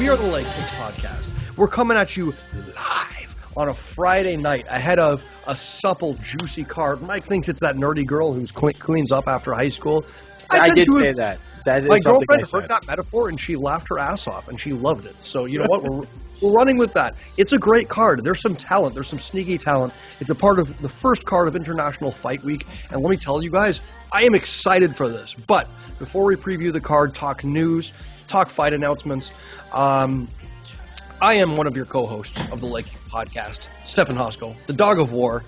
We are the Lake Kick Podcast. We're coming at you live on a Friday night ahead of a supple, juicy card. Mike thinks it's that nerdy girl who cleans up after high school. I did say that. That is my something girlfriend I said. heard that metaphor and she laughed her ass off and she loved it. So you know what? We're running with that. It's a great card. There's some talent. There's some sneaky talent. It's a part of the first card of International Fight Week. And let me tell you guys, I am excited for this. But before we preview the card, talk news, talk fight announcements, I am one of your co-hosts of the Lake Podcast, Stefano Hosko, the dog of war,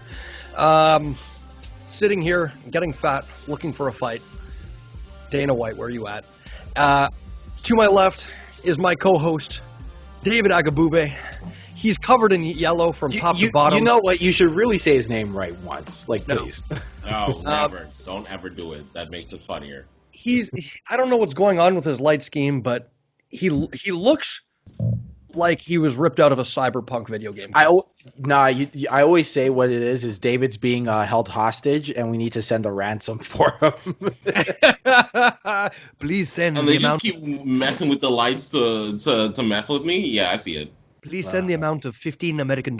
sitting here, getting fat, looking for a fight. Dana White, where are you at? To my left is my co-host, David Agbaire. He's covered in yellow from top to bottom. You know what? You should really say his name right once. Please. No, never. Don't ever do it. That makes it funnier. I don't know what's going on with his light scheme, but he looks like he was ripped out of a cyberpunk video game. I always say what it is David's being held hostage, and we need to send a ransom for him. Please send and they just keep messing with the lights to mess with me? Yeah, I see it. Please send the amount of $15 American.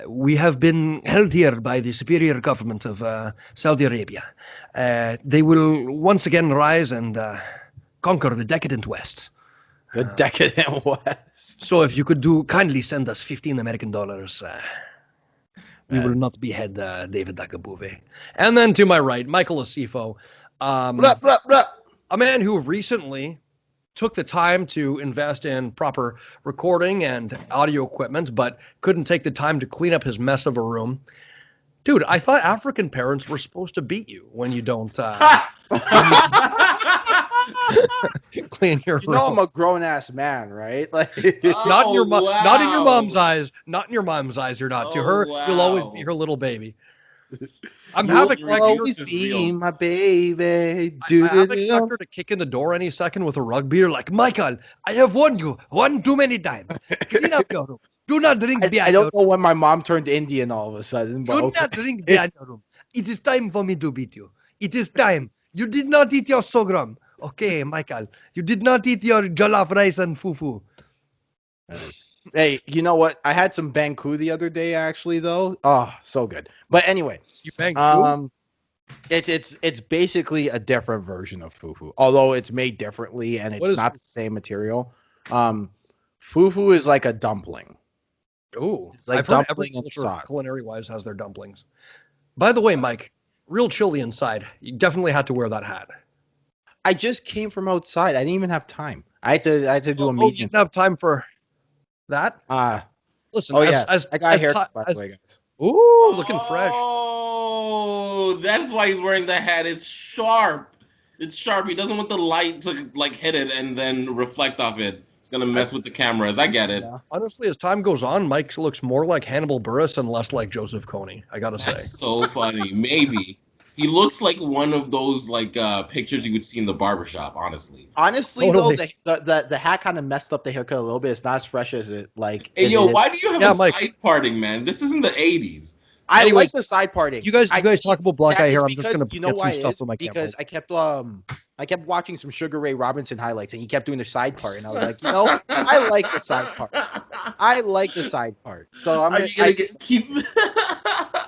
We have been held here by the superior government of Saudi Arabia. They will once again rise and conquer the decadent West. The decadent West. So if you could kindly send us $15 American, we will not behead David Agbaire. And then to my right, Michael Asiffo, a man who recently took the time to invest in proper recording and audio equipment, but couldn't take the time to clean up his mess of a room. Dude, I thought African parents were supposed to beat you when you don't clean your room. You know I'm a grown-ass man, right? Not in your mom's eyes. Not in your mom's eyes, you're not. To her, you'll always be her little baby. I'm half expecting her be my baby. I half expect her to kick in the door any second with a rug beater like, Michael, I have warned you one too many times. Clean up your room. Do not drink beer. I don't know when my mom turned Indian all of a sudden. But Do not drink beer in your room. It is time for me to beat you. It is time. You did not eat your sorghum. Okay, Michael. You did not eat your jollof rice and fufu. Hey, you know what? I had some Banku the other day, actually, though. Oh, so good. But anyway, you Banku? It's basically a different version of fufu, although it's made differently and it's not the same material. Fufu is like a dumpling. Ooh, it's like I've heard every dumpling and culture, sauce. culinary-wise, has their dumplings. By the way, Mike, real chilly inside. You definitely had to wear that hat. I just came from outside. I didn't even have time. I had to do a meeting. You didn't have time for that? Listen. I got hair, by the way, guys. Ooh, looking fresh. Oh, that's why he's wearing the hat. It's sharp. It's sharp. He doesn't want the light to hit it and then reflect off it. It's gonna mess with the cameras. I get it. Yeah. Honestly, as time goes on, Mike looks more like Hannibal Buress and less like Joseph Kony. I gotta say. That's so funny. Maybe. He looks like one of those pictures you would see in the barbershop, honestly. Honestly, Totally. though, the hat kind of messed up the haircut a little bit. It's not as fresh as it Hey, yo, why do you have Mike. side parting, man? This isn't the 80s. I Anyway, like the side parting. You guys talk about black eye hair. I'm just gonna you know get some why stuff it on my is? camera. Because I kept watching some Sugar Ray Robinson highlights, and he kept doing the side part, and I was like, I like the side part. I like the side part. So Are you gonna keep?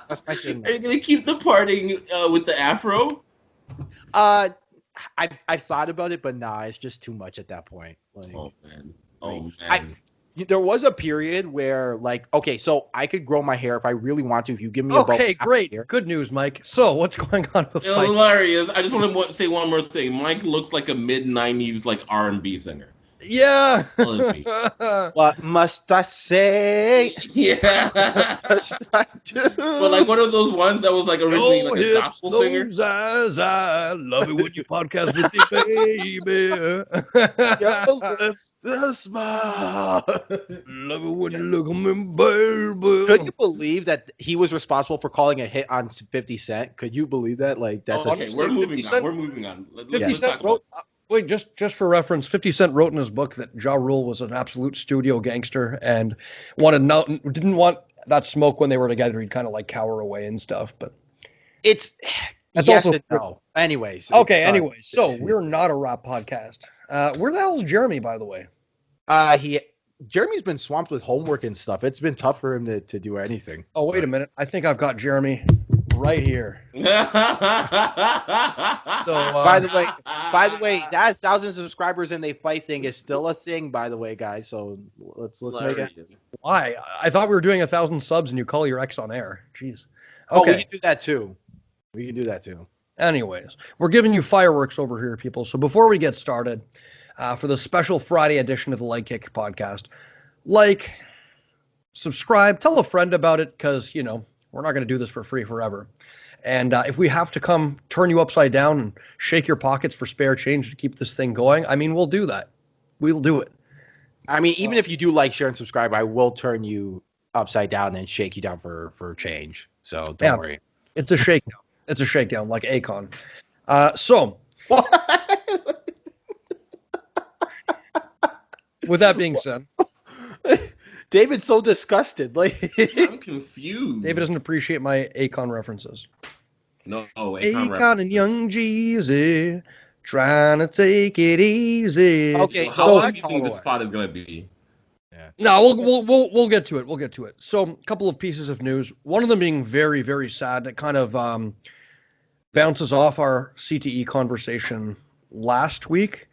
That's my thing. Are you gonna keep the parting with the afro? I've thought about it, but nah, it's just too much at that point. Oh man. There was a period where, so I could grow my hair if I really want to. If you give me about half great. a year. Good news, Mike. So, what's going on with Mike? Hilarious. I just want to say one more thing. Mike looks like a mid-90s R&B singer. Yeah. What must I say? Yeah. Must I do? But one of those ones that was originally a gospel singer. Eyes, I love it when you podcast with the baby. Your lips, the smile. Love it when you look at me, baby. Could you believe that he was responsible for calling a hit on 50 Cent? Could you believe that? That's okay, we're moving on. We're moving on. 50 Cent wrote. Wait, just for reference, 50 Cent wrote in his book that Ja Rule was an absolute studio gangster and didn't want that smoke when they were together. He'd kind of cower away and stuff. But that's yes and no. Anyways. Okay. Anyways, so we're not a rap podcast. Where the hell is Jeremy, by the way? Jeremy's been swamped with homework and stuff. It's been tough for him to do anything. Oh, wait a minute. I think I've got Jeremy right here. So, by the way, that 1,000 subscribers and they fight thing is still a thing, by the way, guys. So let's make it. Why? I thought we were doing 1,000 subs and you call your ex on air. Jeez. Okay. Oh, we can do that too. Anyways, we're giving you fireworks over here, people. So before we get started, for the special Friday edition of the Leg Kick podcast, subscribe, tell a friend about it, because, we're not going to do this for free forever. And if we have to come turn you upside down and shake your pockets for spare change to keep this thing going, we'll do that. We'll do it. Even if you do like, share, and subscribe, I will turn you upside down and shake you down for change. So don't worry. It's a shakedown. It's a shakedown, like Akon. So, with that being said, David's so disgusted. I'm confused. David doesn't appreciate my Akon references. No, Akon and Young Jeezy trying to take it easy. Okay, how long do you think this spot is gonna be? Yeah. No, we'll get to it. We'll get to it. So, a couple of pieces of news. One of them being very, very sad. It kind of bounces off our CTE conversation last week.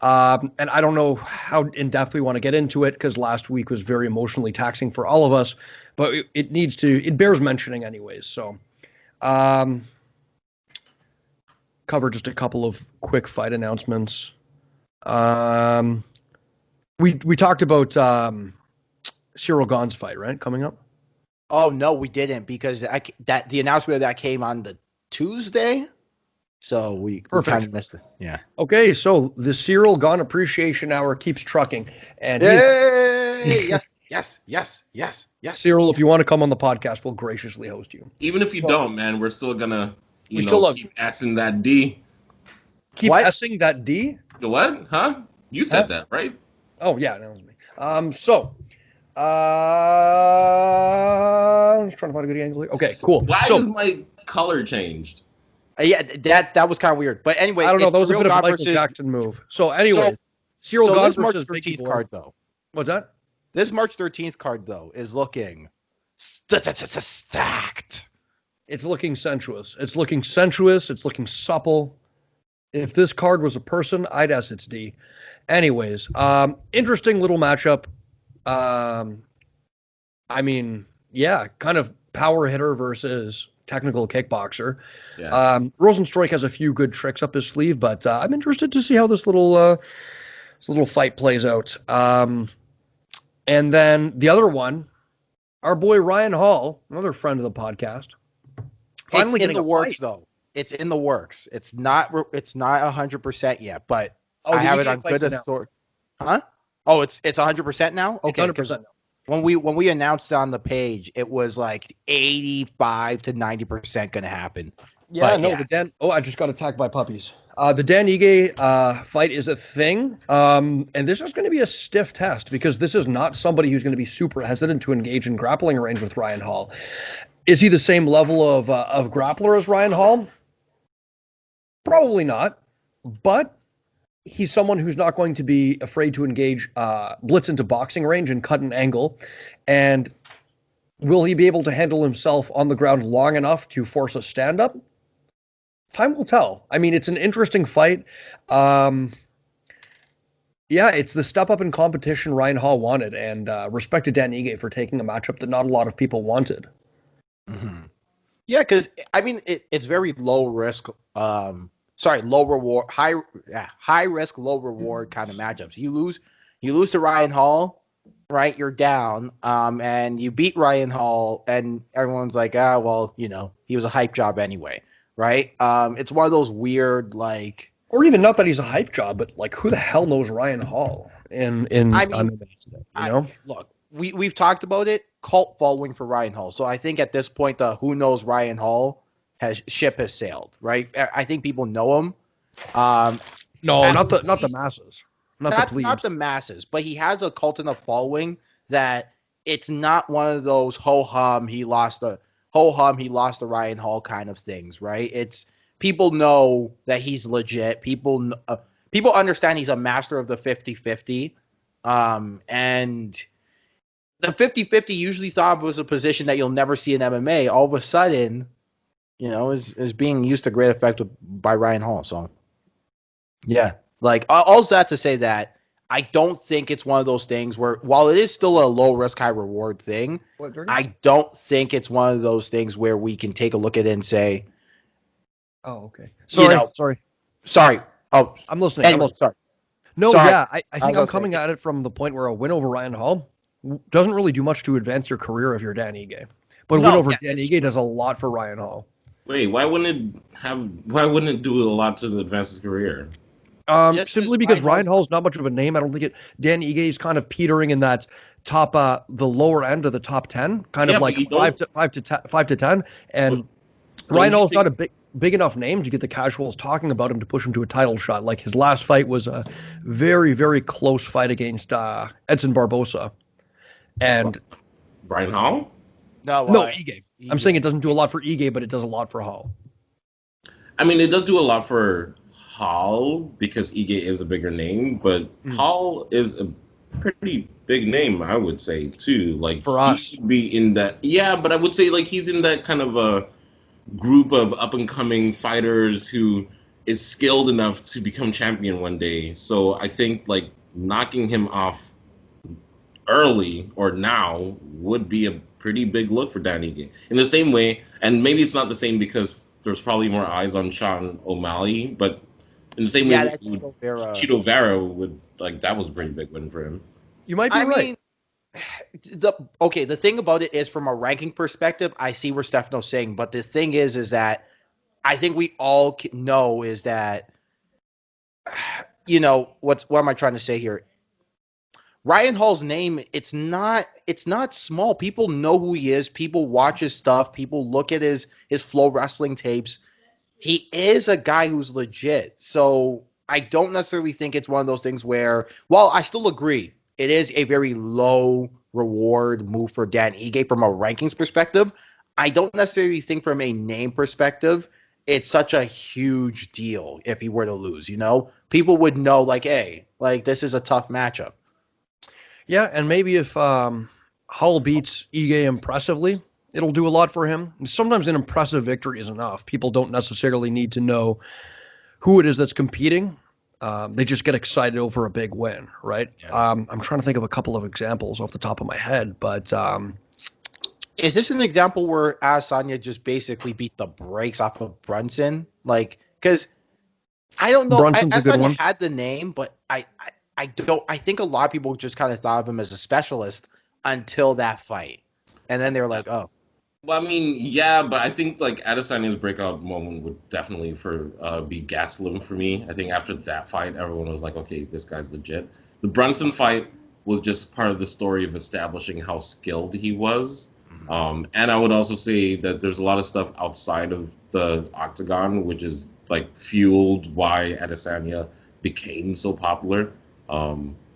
And I don't know how in depth we want to get into it, because last week was very emotionally taxing for all of us, but it bears mentioning anyways. So, cover just a couple of quick fight announcements. We talked about Cyril Gane's fight, right? Coming up. Oh no, we didn't, because the announcement of that came on the Tuesday. So we kind of missed it. Yeah. Okay, so the Cyril Gane Appreciation Hour keeps trucking. And Yay! Yes. Cyril, if you want to come on the podcast, we'll graciously host you. Even if you don't, man, we're still gonna keep S-ing that D. Keep S-ing that D? The what? Huh? You said that, right? Oh yeah, that was me. I'm just trying to find a good angle here. Okay, cool. Why is my color changed? Yeah, that was kind of weird. But anyway, I don't know. That was a bit of a Michael Jackson move. So anyway, Cyril Gane versus March 13th card, though. What's that? This March 13th card, though, is looking stacked. It's looking sensuous. It's looking supple. If this card was a person, I'd guess it's D. Anyways, interesting little matchup. Kind of power hitter versus technical kickboxer. Yes. Rosenstruik has a few good tricks up his sleeve, but I'm interested to see how this little fight plays out. And then the other one, our boy Ryan Hall, another friend of the podcast, finally getting in the works, though. It's in the works. It's not 100% yet, but I have it on good authority. Huh? Oh, it's 100% now? Okay. It's 100% now. When we announced on the page, it was like 85 to 90% going to happen. Yeah, I just got attacked by puppies. The Dan Ige fight is a thing, and this is going to be a stiff test, because this is not somebody who's going to be super hesitant to engage in grappling range with Ryan Hall. Is he the same level of grappler as Ryan Hall? Probably not, but he's someone who's not going to be afraid to engage blitz into boxing range and cut an angle. And will he be able to handle himself on the ground long enough to force a stand-up? Time will tell. It's an interesting fight. It's the step up in competition Ryan Hall wanted, and respect to Dan Ige for taking a matchup that not a lot of people wanted. Mm-hmm. Yeah, because it's very low risk. Low reward, high risk, low reward kind of matchups. You lose to Ryan Hall, right? You're down, and you beat Ryan Hall, and everyone's like, he was a hype job anyway, right? It's one of those weird, or even not that he's a hype job, but who the hell knows Ryan Hall? Look, we've talked about it, cult following for Ryan Hall. So I think at this point, the who knows Ryan Hall ship has sailed, right? I think people know him. No, not the masses. Not the masses, but he has a cult enough following that it's not one of those ho-hum he lost to Ryan Hall kind of things, right? It's people know that he's legit. People understand he's a master of the 50-50, And the 50-50 usually thought was a position that you'll never see in MMA. All of a sudden, is being used to great effect by Ryan Hall. So, yeah. Like, all that to say that I don't think it's one of those things where, while it is still a low risk, high reward thing, I don't think it's one of those things where we can take a look at it and say, oh, okay. Sorry. Oh, I'm listening. Anyway, sorry. No, Sorry. yeah, I think I'm coming at it from the point where a win over Ryan Hall doesn't really do much to advance your career if you're Dan Ige. But a win over Dan Ige does a lot for Ryan Hall. Wait, why wouldn't it do a lot to advance his career? Simply because Ryan Hall's not much of a name. I don't think Dan Ige is kind of petering in that top, the lower end of the top 10, kind of like 5 to 10. And Ryan Hall's not a big enough name to get the casuals talking about him to push him to a title shot. Like, his last fight was a very, very close fight against Edson Barbosa. And Brian Hall? No, Ige. I'm saying it doesn't do a lot for Ige, but it does a lot for Hall. I mean, it does do a lot for Hall because Ige is a bigger name, but Hall is a pretty big name, I would say, too. Like, for us, he should be in that. Yeah, but I would say, like, he's in that kind of a group of up and coming fighters who is skilled enough to become champion one day. So I think, like, knocking him off early or now would be a pretty big look for Dan Ige. In the same way, and maybe it's not the same because there's probably more eyes on Sean O'Malley, but in the same way, Chito Vera would, like, that was a pretty big win for him. You might be right. Mean, the thing about it is, from a ranking perspective, I see where Stefano's saying, but the thing is that I think we all know is that, what am I trying to say here? Ryan Hall's name, it's not small. People know who he is. People watch his stuff. People look at his Flow Wrestling tapes. He is a guy who's legit. So I don't necessarily think it's one of those things where, while I still agree, it is a very low reward move for Dan Ige from a rankings perspective. I don't necessarily think from a name perspective, it's such a huge deal if he were to lose, People would know, like, hey, like, this is a tough matchup. Yeah, and maybe if Hull beats Ige impressively, it'll do a lot for him. Sometimes an impressive victory is enough. People don't necessarily need to know who it is that's competing. They just get excited over a big win, right? Yeah. I'm trying to think of a couple of examples off the top of my head, but is this an example where Adesanya just basically beat the brakes off of Brunson? Like, because I don't know. Adesanya had the name, but I think a lot of people just kind of thought of him as a specialist until that fight. And then they were like, oh. Well, I mean, yeah, but I think, like, Adesanya's breakout moment would definitely be Gastelum for me. I think after that fight, everyone was like, okay, this guy's legit. The Brunson fight was just part of the story of establishing how skilled he was. And I would also say that there's a lot of stuff outside of the octagon, which is, like, fueled why Adesanya became so popular.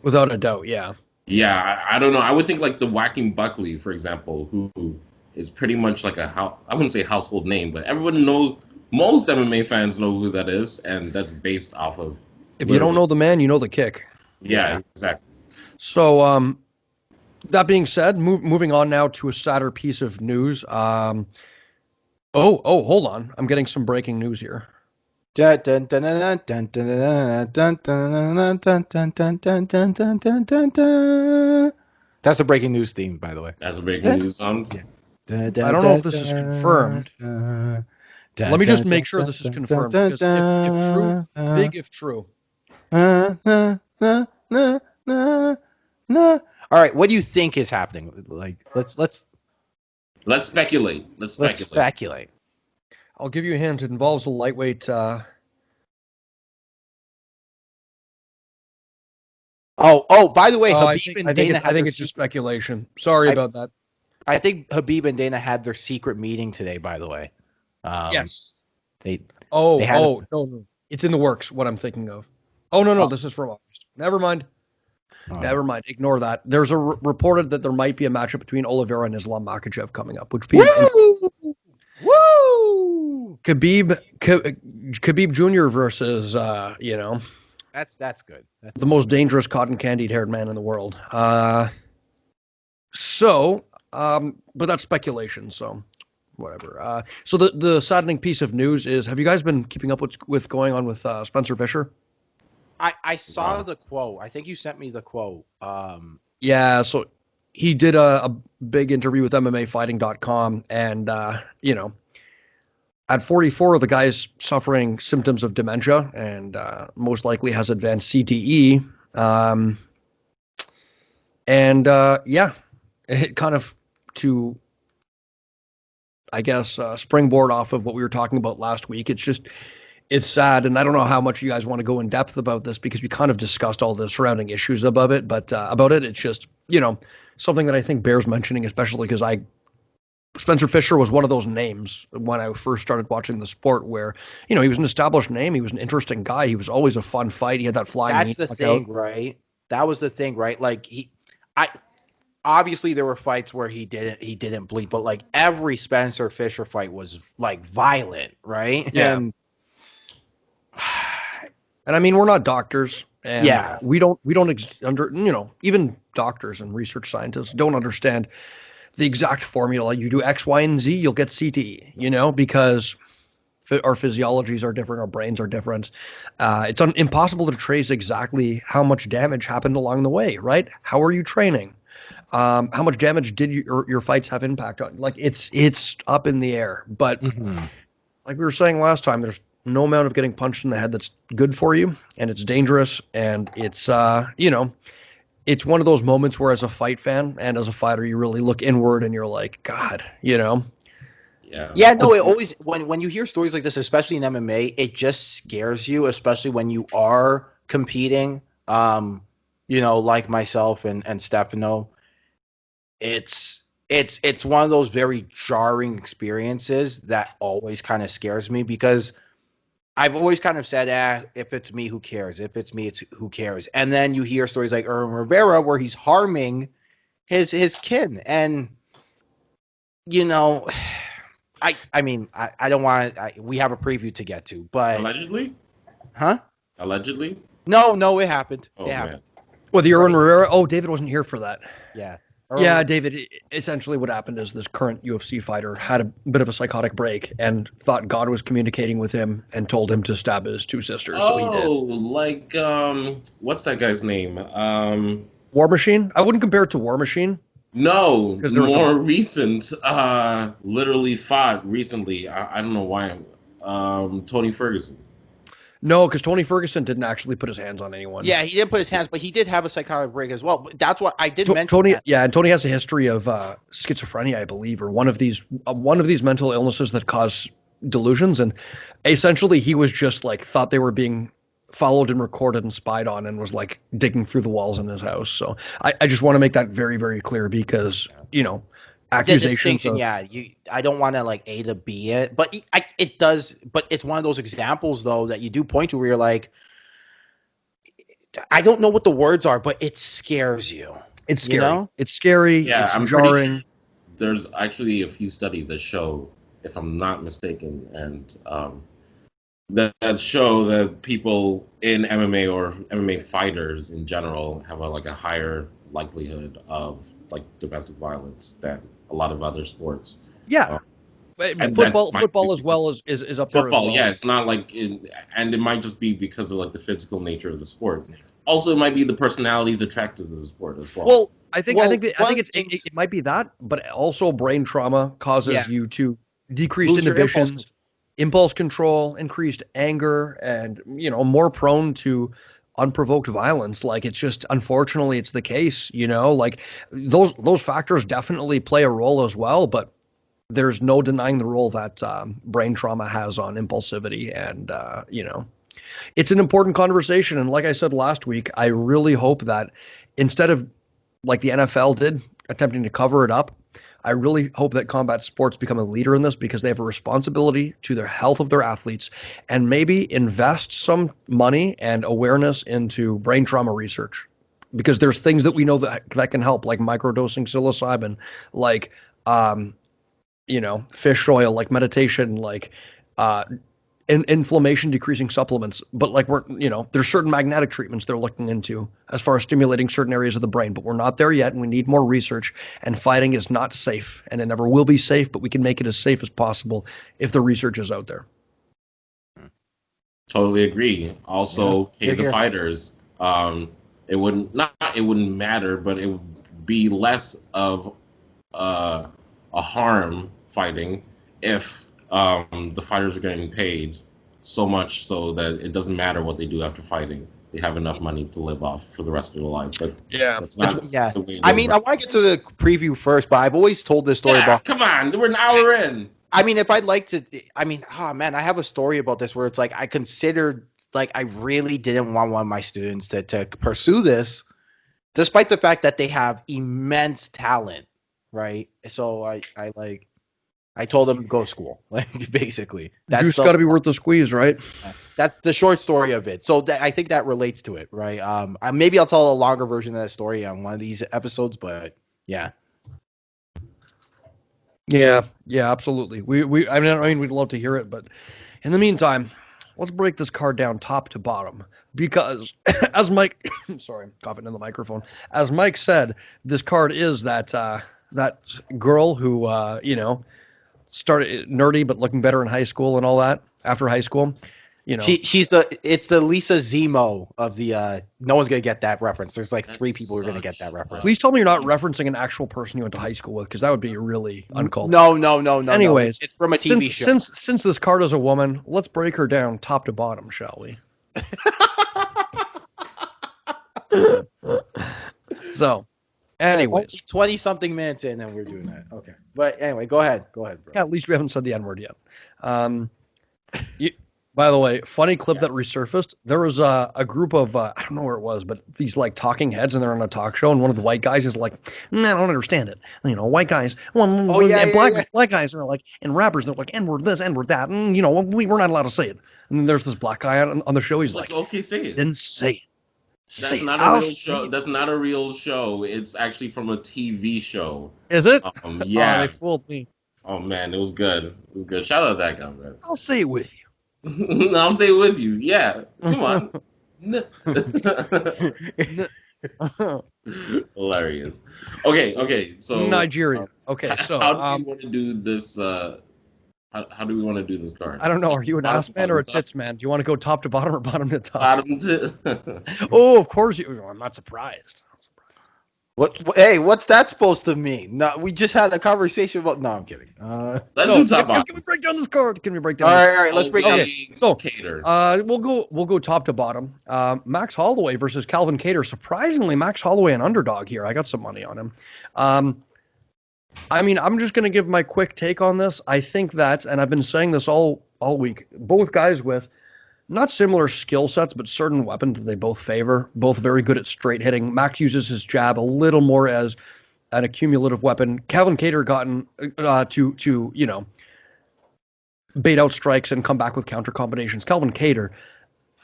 Without a doubt, yeah. Yeah, I don't know. I would think, like, the Whacking Buckley, for example, who is pretty much like I wouldn't say household name, but everyone knows, most MMA fans know who that is, and that's based off of. If you don't know the man, you know the kick. Yeah, exactly. So, that being said, moving on now to a sadder piece of news. Hold on. I'm getting some breaking news here. That's the breaking news theme, by the way. That's a breaking news song. I don't know if this is confirmed. Let me just make sure this is confirmed. Because if true, big if true. All right, what do you think is happening? Like, let's speculate. Let's speculate. I'll give you a hint. It involves a lightweight. By the way, Habib and Dana. I think it's just speculation. Sorry about that. I think Habib and Dana had their secret meeting today. By the way. Yes. No. It's in the works. What I'm thinking of. No. This is for August. Never mind. Never mind. Ignore that. There's a reported that there might be a matchup between Oliveira and Islam Makhachev coming up, which be Woo! Khabib Jr. versus That's good. That's the most dangerous cotton candied haired man in the world. But that's speculation, so whatever. So the saddening piece of news is, have you guys been keeping up with going on with Spencer Fisher? I saw the quote. I think you sent me the quote. Yeah, so he did a big interview with MMAfighting.com, and at 44, the guy's suffering symptoms of dementia and most likely has advanced CTE. It kind of to, I guess, springboard off of what we were talking about last week. It's sad, and I don't know how much you guys want to go in depth about this because we kind of discussed all the surrounding issues about it, but it's just, something that I think bears mentioning, especially because Spencer Fisher was one of those names when I first started watching the sport where, he was an established name. He was an interesting guy. He was always a fun fight. He had that flying knee. That's the thing, right? That was the thing, right? Like obviously there were fights where he didn't bleed, but like every Spencer Fisher fight was like violent, right? Yeah. And I mean, we're not doctors, and we don't even doctors and research scientists don't understand the exact formula. You do X, Y, and Z, you'll get CTE, because our physiologies are different, our brains are different. It's impossible to trace exactly how much damage happened along the way, right? How are you training? How much damage did your fights have impact on? Like it's up in the air. But like we were saying last time, there's no amount of getting punched in the head that's good for you, and it's dangerous, and it's it's one of those moments where as a fight fan and as a fighter, you really look inward and you're like, God, Yeah, no, it always, when you hear stories like this, especially in MMA, it just scares you, especially when you are competing, like myself and Stefano. It's one of those very jarring experiences that always kind of scares me because I've always kind of said, if it's me, who cares? If it's me, it's who cares? And then you hear stories like Irwin Rivera where he's harming his kin. And, I mean, I don't want to, we have a preview to get to, but. Allegedly? Huh? Allegedly? No, it happened. Oh, it happened. Well, the Irwin Rivera, David wasn't here for that. Yeah. Yeah, David, essentially what happened is this current UFC fighter had a bit of a psychotic break and thought God was communicating with him and told him to stab his two sisters. So he did. Like, what's that guy's name? War Machine? I wouldn't compare it to War Machine. No, more recent. Literally fought recently. I don't know why. Tony Ferguson. No, because Tony Ferguson didn't actually put his hands on anyone. Yeah, he didn't put his hands, but he did have a psychotic break as well. That's what I did mention. Tony, and Tony has a history of schizophrenia, I believe, or one of these mental illnesses that cause delusions. And essentially, he was just like thought they were being followed and recorded and spied on, and was like digging through the walls in his house. So I just want to make that very, very clear because accusations. I don't want to like A to B it, but it does. But it's one of those examples though that you do point to where you're like, I don't know what the words are, but it scares you. It's scary. It's scary. Yeah, it's I'm jarring. pretty sure there's actually a few studies that show, if I'm not mistaken, and that show that people in MMA or MMA fighters in general have a higher likelihood of like domestic violence than a lot of other sports. Yeah. Football as well is up there as well. Yeah, it's not like and it might just be because of like the physical nature of the sport. Also, it might be the personalities attracted to the sport as well. Well, I think it might be that, but also brain trauma causes you to decreased inhibitions, impulse control, increased anger, and more prone to unprovoked violence. Like it's just, unfortunately, it's the case. Like those factors definitely play a role as well, but there's no denying the role that brain trauma has on impulsivity, and it's an important conversation. And like I said last week, I really hope that instead of like the NFL did, attempting to cover it up, I really hope that combat sports become a leader in this because they have a responsibility to the health of their athletes, and maybe invest some money and awareness into brain trauma research, because there's things that we know that can help, like microdosing psilocybin, like fish oil, like meditation, like inflammation decreasing supplements, but like there's certain magnetic treatments they're looking into as far as stimulating certain areas of the brain, but we're not there yet, and we need more research. And fighting is not safe, and it never will be safe, but we can make it as safe as possible if the research is out there. Totally agree. Also, pay the fighters. It wouldn't matter, but it would be less of a harm fighting if the fighters are getting paid so much so that it doesn't matter what they do after fighting. They have enough money to live off for the rest of their life. But that's not the way I mean, I want to get to the preview first, but I've always told this story about. Come on, we're an hour in. I mean, if I'd like to, oh man, I have a story about this where it's like I considered, like, I really didn't want one of my students to pursue this, despite the fact that they have immense talent, right? So I told them to go to school, like, basically. Juice got to be worth the squeeze, right? That's the short story of it. So I think that relates to it, right? Maybe I'll tell a longer version of that story on one of these episodes, but yeah. Yeah, absolutely. I mean, we'd love to hear it, but in the meantime, let's break this card down top to bottom, because as Mike, sorry, coughing in the microphone, as Mike said, this card is that girl who started nerdy but looking better in high school and all that after high school. It's the Lisa Zemo of the no one's gonna get that reference. There's like three people who are gonna get that reference. Please tell me you're not referencing an actual person you went to high school with, because that would be really uncalled. No. Anyways, it's from a TV show. Since this card is a woman, let's break her down top to bottom, shall we? So, anyways, 20-something minutes in, and we're doing that. Okay, but anyway, go ahead, bro. Yeah, at least we haven't said the N-word yet. By the way, funny clip that resurfaced. There was a group of, I don't know where it was, but these like talking heads, and they're on a talk show, and one of the white guys is like, I don't understand it. White guys, black guys are like, and rappers, they're like, N-word this, N-word that, and we're not allowed to say it. And then there's this black guy on the show, he's like, okay, say it. Then say it. That's not a real show. That's not a real show. It's actually from a TV show. Is it? Yeah. Oh, they fooled me. Oh man, it was good. It was good. Shout out that guy, man. I'll say it with you. I'll say it with you. Yeah. Come on. Hilarious. Okay. So Nigeria. Okay. So how do we want to do this? How do we want to do this card? I don't know. Are you an ass man or a tits man? Do you want to go top to bottom or bottom to top? Bottom to. Oh, of course you. I'm not surprised. Hey, what's that supposed to mean? No, we just had a conversation about. No, I'm kidding. Let's do top bottom. Can we break down this card? All right. Let's break down. So, Kattar. We'll go top to bottom. Max Holloway versus Calvin Kattar. Surprisingly, Max Holloway an underdog here. I got some money on him. I mean, I'm just gonna give my quick take on this. I think that, and I've been saying this all week. Both guys with not similar skill sets, but certain weapons that they both favor. Both very good at straight hitting. Max uses his jab a little more as an accumulative weapon. Calvin Kattar gotten to bait out strikes and come back with counter combinations. Calvin Kattar,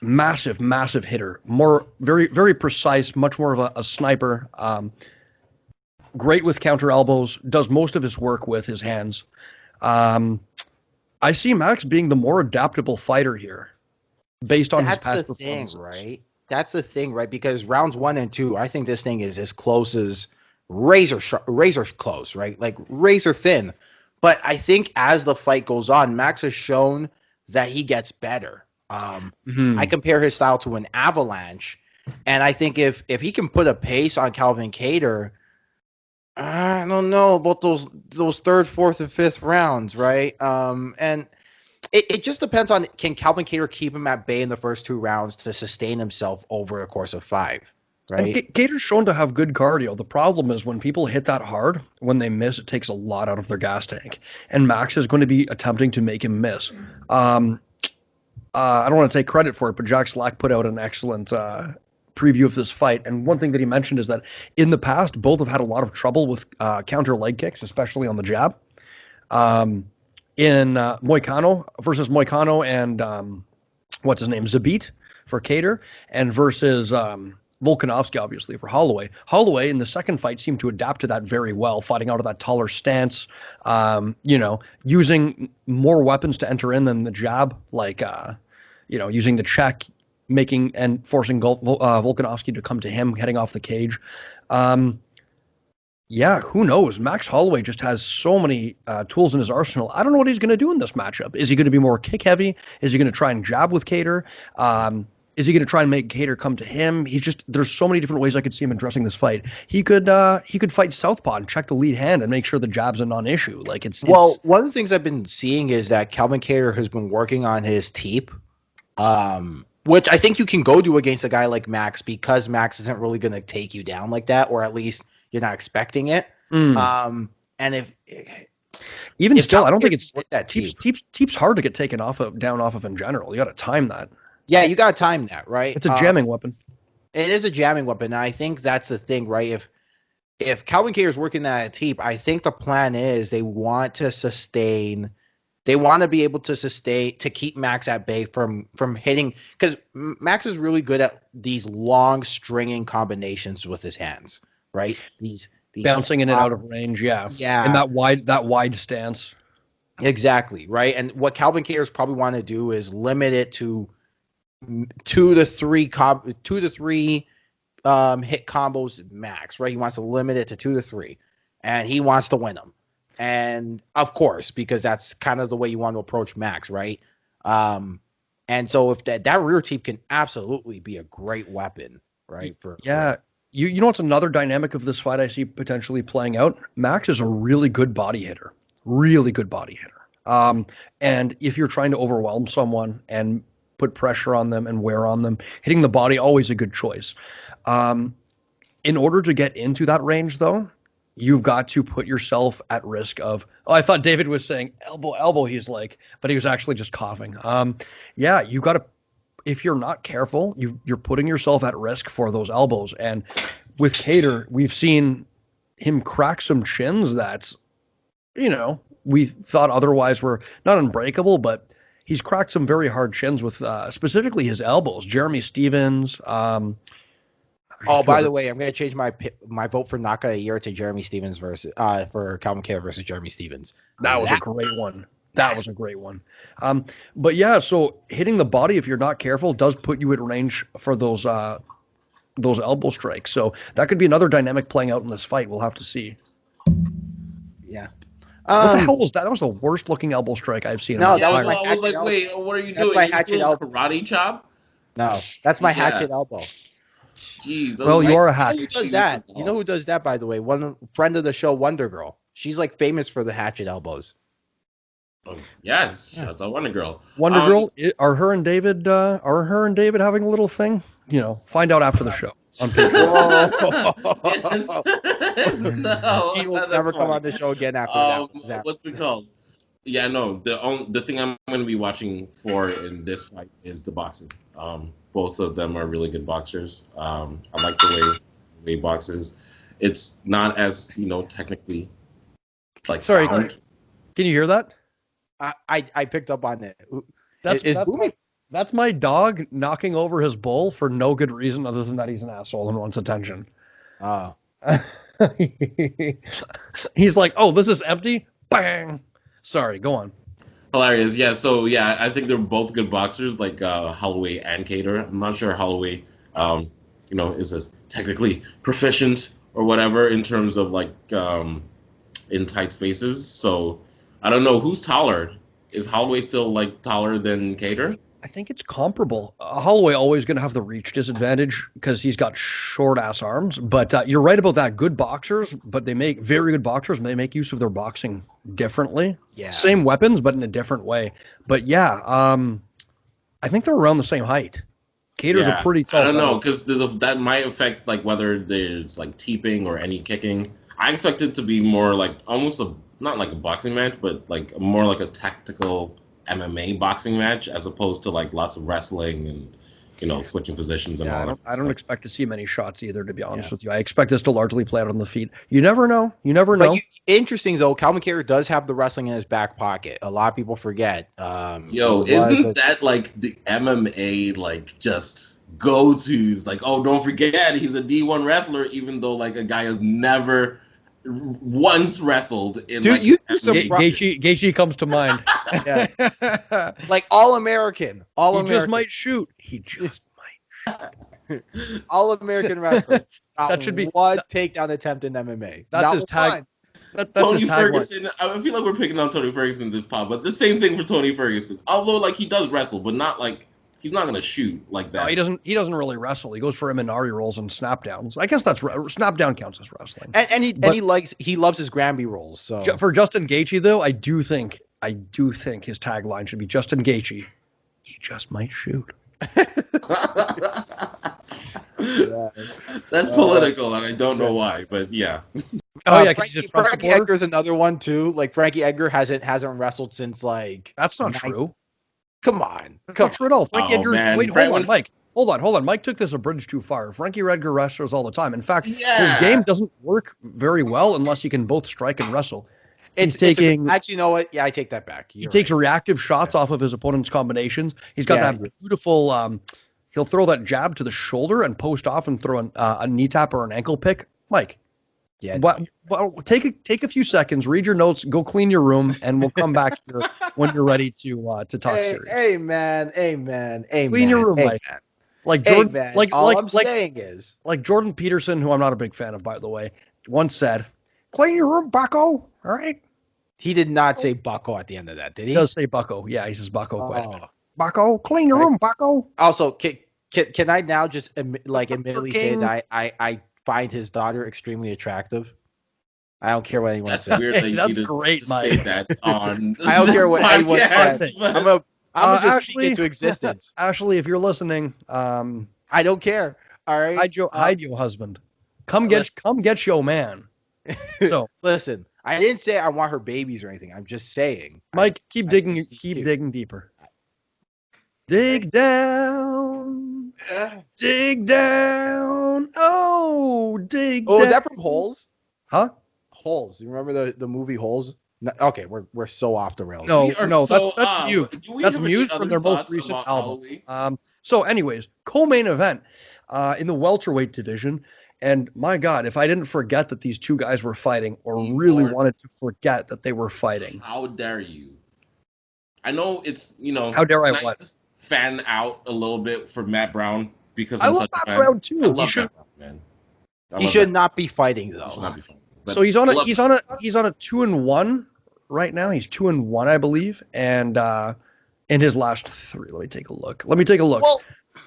massive hitter, more very very precise, much more of a sniper. Great with counter elbows. Does most of his work with his hands. I see Max being the more adaptable fighter here, based on his past performances. That's the thing, right? Because rounds 1 and 2, I think this thing is as close as razor close, right? Like razor thin. But I think as the fight goes on, Max has shown that he gets better. I compare his style to an avalanche, and I think if he can put a pace on Calvin Kattar, I don't know about those third, fourth, and fifth rounds, right? And it just depends on, can Calvin Kattar keep him at bay in the first 2 rounds to sustain himself over a course of 5, right? And Kattar's shown to have good cardio. The problem is when people hit that hard, when they miss, it takes a lot out of their gas tank. And Max is going to be attempting to make him miss. I don't want to take credit for it, but Jack Slack put out an excellent preview of this fight, and one thing that he mentioned is that in the past both have had a lot of trouble with counter leg kicks, especially on the jab. In Moicano versus Moicano and what's his name, Zabit for Kattar, and versus Volkanovski, obviously, for Holloway. Holloway in the second fight seemed to adapt to that very well, fighting out of that taller stance, using more weapons to enter in than the jab, like, using the check, making and forcing Volkanovski to come to him, heading off the cage. Who knows? Max Holloway just has so many tools in his arsenal. I don't know what he's going to do in this matchup. Is he going to be more kick heavy? Is he going to try and jab with Kattar? Is he going to try and make Kattar come to him? There's so many different ways I could see him addressing this fight. He could fight southpaw and check the lead hand and make sure the jab's a non-issue. One of the things I've been seeing is that Calvin Kattar has been working on his teep, which I think you can go do against a guy like Max because Max isn't really going to take you down like that, or at least you're not expecting it. And I don't think it's that teep's hard to get taken down off of in general. You got to time that. Yeah, you got to time that, right? It's a jamming weapon. It is a jamming weapon, and I think that's the thing, right? If Calvin Kattar is working that at teep, I think the plan is they want to sustain. They want to be able to sustain to keep Max at bay from hitting, because Max is really good at these long stringing combinations with his hands, right? These bouncing in and out of range, yeah, and that wide stance. Exactly, right. And what Calvin Kattar's probably want to do is limit it to 2 to 3 hit combos max, right? He wants to limit it to 2 to 3, and he wants to win them. And of course, because that's kind of the way you want to approach Max, right? And so if that rear teep can absolutely be a great weapon, right? You know what's another dynamic of this fight I see potentially playing out? Max is a really good body hitter. And if you're trying to overwhelm someone and put pressure on them and wear on them, hitting the body, always a good choice. In order to get into that range, though, you've got to put yourself at risk of, I thought David was saying elbow, but he was actually just coughing. You got to, if you're not careful, you're putting yourself at risk for those elbows. And with Kattar, we've seen him crack some chins that's, we thought otherwise were not unbreakable, but he's cracked some very hard chins with specifically his elbows. Jeremy Stevens. By the way, I'm going to change my vote for Nakahira to Jeremy Stevens for Calvin Kattar versus Jeremy Stevens. That was a great one. But yeah, so hitting the body, if you're not careful, does put you at range for those elbow strikes. So that could be another dynamic playing out in this fight. We'll have to see. Yeah. What the hell was that? That was the worst looking elbow strike I've seen. No, that was my I was like, wait, what are you doing? My hatchet elbow. Karate chop? No, that's my hatchet elbow. Jeez. Well, you're a hatchet. Who does that? You know who does that, by the way? One friend of the show, Wonder Girl. She's like famous for the hatchet elbows. Oh, yes, shout out Wonder Girl. Wonder Girl, are her and David having a little thing? Find out after the show. He will never come on the show again after that. What's it called? Yeah, no. The thing I'm going to be watching for in this fight is the boxing. Both of them are really good boxers. I like the way boxes. It's not as technically Sorry, sound. Can you hear that? I picked up on it. That's my dog knocking over his bowl for no good reason other than that he's an asshole and wants attention. Oh. He's like, oh, this is empty? Bang! Sorry, go on. Hilarious. Yeah, so, I think they're both good boxers, like Holloway and Kattar. I'm not sure Holloway, is as technically proficient or whatever in terms of, in tight spaces. So, I don't know. Who's taller? Is Holloway still, taller than Kattar? I think it's comparable. Holloway always going to have the reach disadvantage because he's got short-ass arms. But you're right about that. Good boxers, but they make very good boxers, and they make use of their boxing differently. Yeah. Same weapons, but in a different way. But, I think they're around the same height. Kattar's a pretty tall. I don't know, because that might affect, whether there's, teeping or any kicking. I expect it to be more almost not like a boxing match, but more like a tactical MMA boxing match as opposed to lots of wrestling and switching positions and all that. I don't expect to see many shots either, to be honest with you. I expect this to largely play out on the feet. You never know. Interesting though, Calvin Kattar does have the wrestling in his back pocket. A lot of people forget. Isn't that the MMA just go-tos. Like, oh, don't forget, he's a D1 wrestler, even though like a guy has never once wrestled in. Dude, like, you Gaethje comes to mind. Yeah. Like All-American. He just might shoot. He just might. All-American wrestler. That should be one takedown attempt in MMA. That's his tag. That's Tony his Ferguson. I feel like we're picking on Tony Ferguson in this pod, but the same thing for Tony Ferguson. Although like he does wrestle, but not like he's not gonna shoot like that. No, he doesn't really wrestle. He goes for Imanari rolls and snapdowns. I guess snapdown counts as wrestling. And he loves his Granby rolls. So for Justin Gaethje though, I do think his tagline should be Justin Gaethje. He just might shoot. That's political, and I don't know why, but yeah. Frankie Edgar's another one too. Like Frankie Edgar hasn't wrestled since like. That's not true. Come on, that's not true at all. Frankie Edgar. Man. Wait, hold on, Mike. Hold on. Mike took this a bridge too far. Frankie Edgar wrestles all the time. In fact, his game doesn't work very well unless you can both strike and wrestle. Actually, you know what? Yeah, I take that back. He takes reactive shots off of his opponent's combinations. He's got that beautiful. He'll throw that jab to the shoulder and post off and throw a knee tap or an ankle pick. Mike, take a few seconds, read your notes, go clean your room, and we'll come back here when you're ready to talk serious. Amen. Clean your room, Mike. Like Jordan, saying is like Jordan Peterson, who I'm not a big fan of, by the way, once said, "Clean your room, Bucko." All right. He did not say Bucko at the end of that, did he? He does say Bucko. Yeah, he says Bucko quite a bit. Bucko, clean your room, Bucko. Also, can I now just admittedly say that I find his daughter extremely attractive? I don't care what anyone says. That's great, Mike. Say that on I don't care what anyone says. But... I'm gonna just speak into existence. Ashley, if you're listening, I don't care. All right. Hide your husband. Come get your man. So listen, I didn't say I want her babies or anything. I'm just saying. Mike, keep digging deeper. Dig down. Dig down. Oh, dig down. Oh, is that from Holes? Huh? Holes. You remember the movie Holes? No, okay, we're so off the rails. No, that's Muse. That's Muse from their most recent album. So anyways, co-main event in the welterweight division. And my God, if I didn't forget that these two guys were fighting, or wanted to forget that they were fighting. How dare you? I know it's, How dare I what? Fan out a little bit for Matt Brown because I love Matt Brown too. He should not be fighting though. He should not be fighting. So he's on a 2-1 right now. He's 2-1, I believe, and in his last 3. Let me take a look. Well,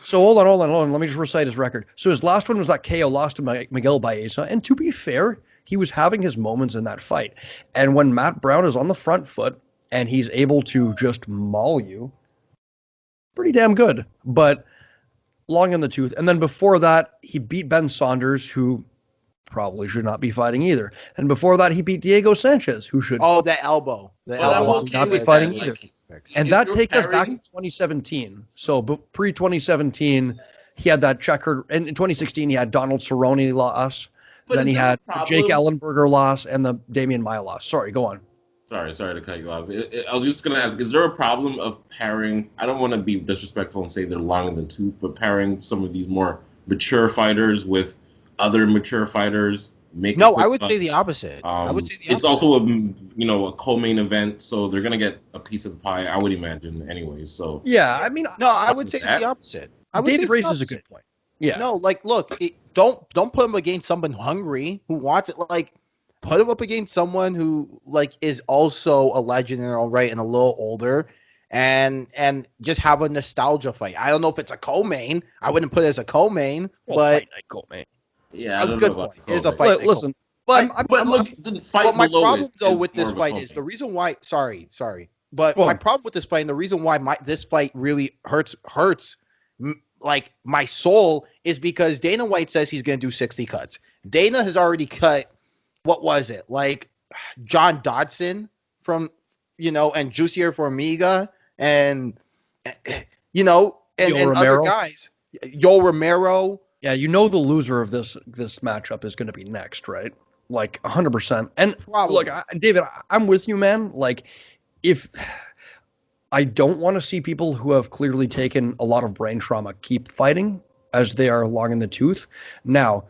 so hold on. Let me just recite his record. So his last one was that KO lost to Miguel Baeza, and to be fair, he was having his moments in that fight. And when Matt Brown is on the front foot and he's able to just maul you, pretty damn good, but long in the tooth. And then before that, he beat Ben Saunders, who probably should not be fighting either. And before that, he beat Diego Sanchez, who should that elbow. Not be fighting either. And that takes us back to 2017. So pre-2017, he had that checker. And in 2016, he had Donald Cerrone loss. Then he had Jake Ellenberger loss and the Damian Maia loss. Sorry, go on. Sorry to cut you off. I was just going to ask, is there a problem of pairing, I don't want to be disrespectful and say they're long in the tooth, but pairing some of these more mature fighters with other mature fighters? I would say the opposite. It's also a co-main event, so they're gonna get a piece of the pie, I would imagine, anyways. So yeah, I mean, I would say the opposite. David raises a good point. Yeah. No, look, don't put him against someone hungry who wants it. Like, put him up against someone who is also a legend and all right and a little older, and just have a nostalgia fight. I don't know if it's a co-main. I wouldn't put it as a co-main, but fight night co-main. Yeah, a good point. It's a fight. Listen, but my problem though with this fight is the reason why. Sorry, but my problem with this fight and the reason why this fight really hurts like my soul is because Dana White says he's going to do 60 cuts. Dana has already cut. What was it like? John Dodson from and Jussier Formiga and and other guys. Yoel Romero. Yeah, the loser of this matchup is going to be next, right? Like 100%. And look, David, I'm with you, man. Like, if I don't want to see people who have clearly taken a lot of brain trauma keep fighting, as they are long in the tooth. Now,